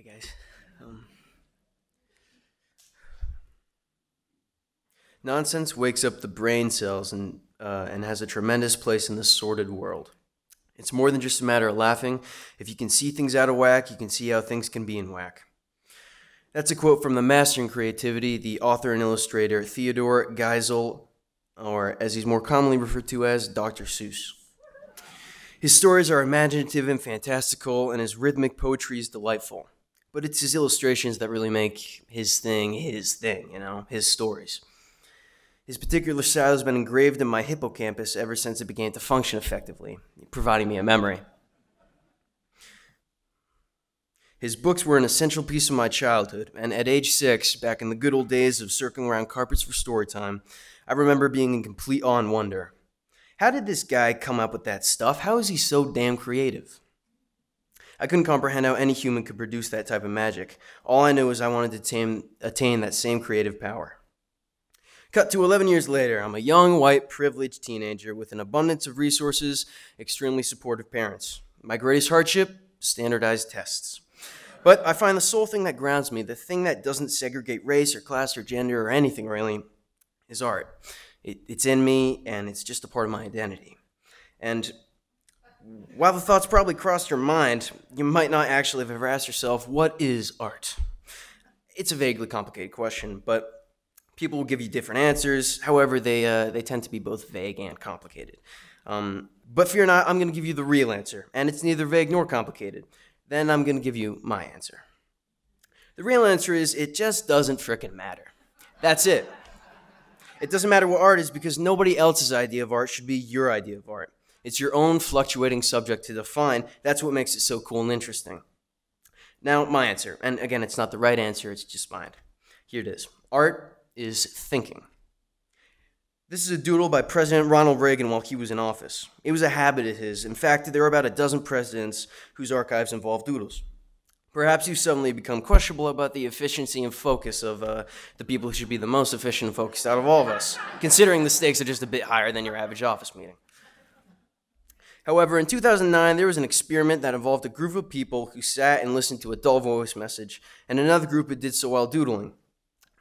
guys. Nonsense wakes up the brain cells and has a tremendous place in this sordid world. It's more than just a matter of laughing. If you can see things out of whack, you can see how things can be in whack. That's a quote from the master in creativity, the author and illustrator Theodore Geisel, or as he's more commonly referred to as Dr. Seuss. His stories are imaginative and fantastical, and his rhythmic poetry is delightful. But it's his illustrations that really make his thing, his stories. His particular style has been engraved in my hippocampus ever since it began to function effectively, providing me a memory. His books were an essential piece of my childhood, and at age 6, back in the good old days of circling around carpets for story time, I remember being in complete awe and wonder. How did this guy come up with that stuff? How is he so damn creative? I couldn't comprehend how any human could produce that type of magic. All I knew was I wanted to attain that same creative power. Cut to 11 years later, I'm a young, white, privileged teenager with an abundance of resources, extremely supportive parents. My greatest hardship? Standardized tests. But I find the sole thing that grounds me, the thing that doesn't segregate race or class or gender or anything really, is art. It's in me, and it's just a part of my identity. And while the thoughts probably crossed your mind, you might not actually have ever asked yourself, what is art? It's a vaguely complicated question, but people will give you different answers. However, they tend to be both vague and complicated. But fear not, I'm going to give you the real answer, and it's neither vague nor complicated. Then I'm going to give you my answer. The real answer is, it just doesn't frickin' matter. That's it. It doesn't matter what art is because nobody else's idea of art should be your idea of art. It's your own fluctuating subject to define. That's what makes it so cool and interesting. Now, my answer. And again, it's not the right answer, it's just mine. Here it is. Art is thinking. This is a doodle by President Ronald Reagan while he was in office. It was a habit of his. In fact, there are about a dozen presidents whose archives involve doodles. Perhaps you suddenly become questionable about the efficiency and focus of the people who should be the most efficient and focused out of all of us, considering the stakes are just a bit higher than your average office meeting. However, in 2009, there was an experiment that involved a group of people who sat and listened to a dull voice message, and another group who did so while doodling.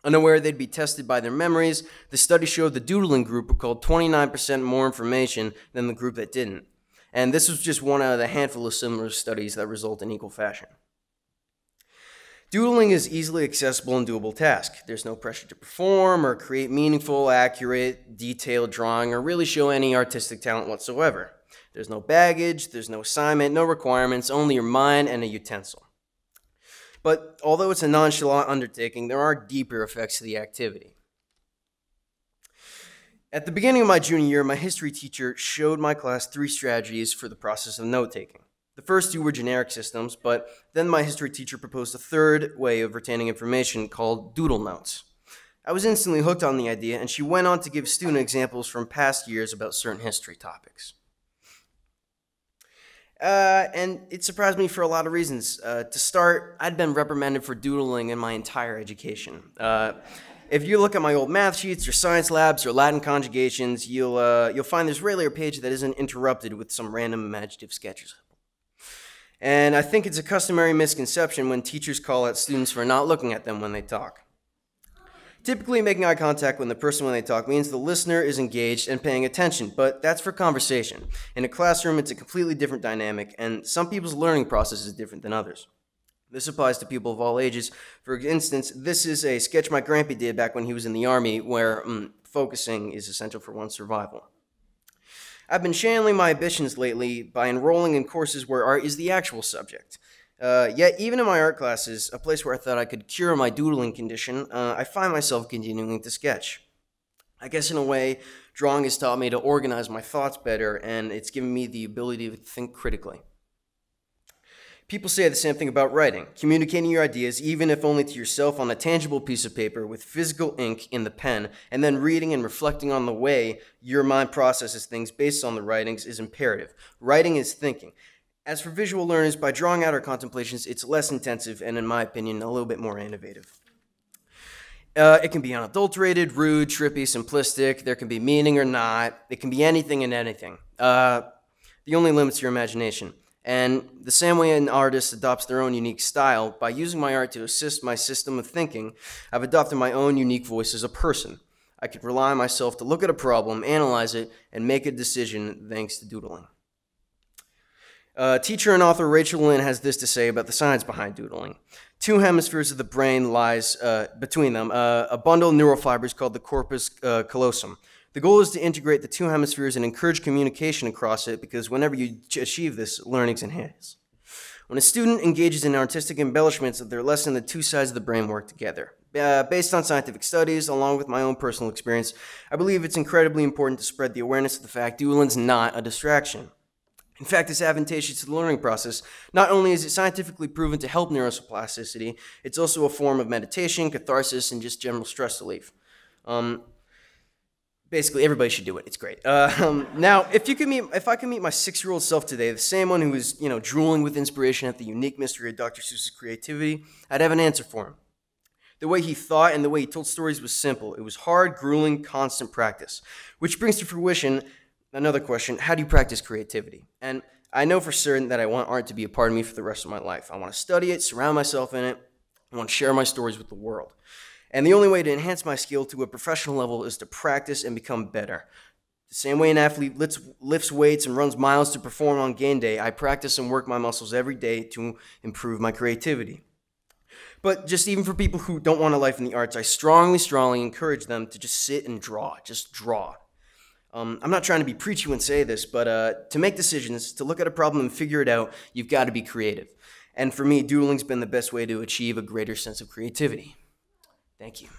Unaware they'd be tested by their memories, the study showed the doodling group recalled 29% more information than the group that didn't. And this was just one out of the handful of similar studies that result in equal fashion. Doodling is easily accessible and doable task. There's no pressure to perform or create meaningful, accurate, detailed drawing or really show any artistic talent whatsoever. There's no baggage, there's no assignment, no requirements, only your mind and a utensil. But although it's a nonchalant undertaking, there are deeper effects to the activity. At the beginning of my junior year, my history teacher showed my class 3 strategies for the process of note-taking. The first 2 were generic systems, but then my history teacher proposed a third way of retaining information called doodle notes. I was instantly hooked on the idea, and she went on to give student examples from past years about certain history topics. And it surprised me for a lot of reasons. To start, I'd been reprimanded for doodling in my entire education. If you look at my old math sheets or science labs or Latin conjugations, you'll find there's rarely a page that isn't interrupted with some random imaginative sketches. And I think it's a customary misconception when teachers call out students for not looking at them when they talk. Typically, making eye contact with the person when they talk means the listener is engaged and paying attention, but that's for conversation. In a classroom, it's a completely different dynamic, and some people's learning process is different than others. This applies to people of all ages. For instance, this is a sketch my grandpa did back when he was in the Army, where focusing is essential for one's survival. I've been channeling my ambitions lately by enrolling in courses where art is the actual subject. Yet, even in my art classes, a place where I thought I could cure my doodling condition, I find myself continuing to sketch. I guess in a way, drawing has taught me to organize my thoughts better, and it's given me the ability to think critically. People say the same thing about writing, communicating your ideas, even if only to yourself on a tangible piece of paper with physical ink in the pen, and then reading and reflecting on the way your mind processes things based on the writings is imperative. Writing is thinking. As for visual learners, by drawing out our contemplations, it's less intensive and, in my opinion, a little bit more innovative. It can be unadulterated, rude, trippy, simplistic. There can be meaning or not. It can be anything and anything. The only limit's your imagination. And the same way an artist adopts their own unique style, by using my art to assist my system of thinking, I've adopted my own unique voice as a person. I could rely on myself to look at a problem, analyze it, and make a decision thanks to doodling. Teacher and author Rachel Lynn has this to say about the science behind doodling. Two hemispheres of the brain lies between them, a bundle of neural fibers called the corpus callosum. The goal is to integrate the two hemispheres and encourage communication across it, because whenever you achieve this, learning's enhanced. When a student engages in artistic embellishments of their lesson, the two sides of the brain work together. Based on scientific studies, along with my own personal experience, I believe it's incredibly important to spread the awareness of the fact doodling's not a distraction. In fact, it's advantageous to the learning process. Not only is it scientifically proven to help neuroplasticity, it's also a form of meditation, catharsis, and just general stress relief. Basically, everybody should do it. It's great. Now, if I could meet my 6-year-old self today, the same one who was, drooling with inspiration at the unique mystery of Dr. Seuss's creativity, I'd have an answer for him. The way he thought and the way he told stories was simple. It was hard, grueling, constant practice. Which brings to fruition another question: how do you practice creativity? And I know for certain that I want art to be a part of me for the rest of my life. I want to study it, surround myself in it. I want to share my stories with the world. And the only way to enhance my skill to a professional level is to practice and become better. The same way an athlete lifts weights and runs miles to perform on game day, I practice and work my muscles every day to improve my creativity. But just even for people who don't want a life in the arts, I strongly encourage them to just sit and draw. Just draw. I'm not trying to be preachy when I say this, but to make decisions, to look at a problem and figure it out, you've got to be creative. And for me, doodling's been the best way to achieve a greater sense of creativity. Thank you.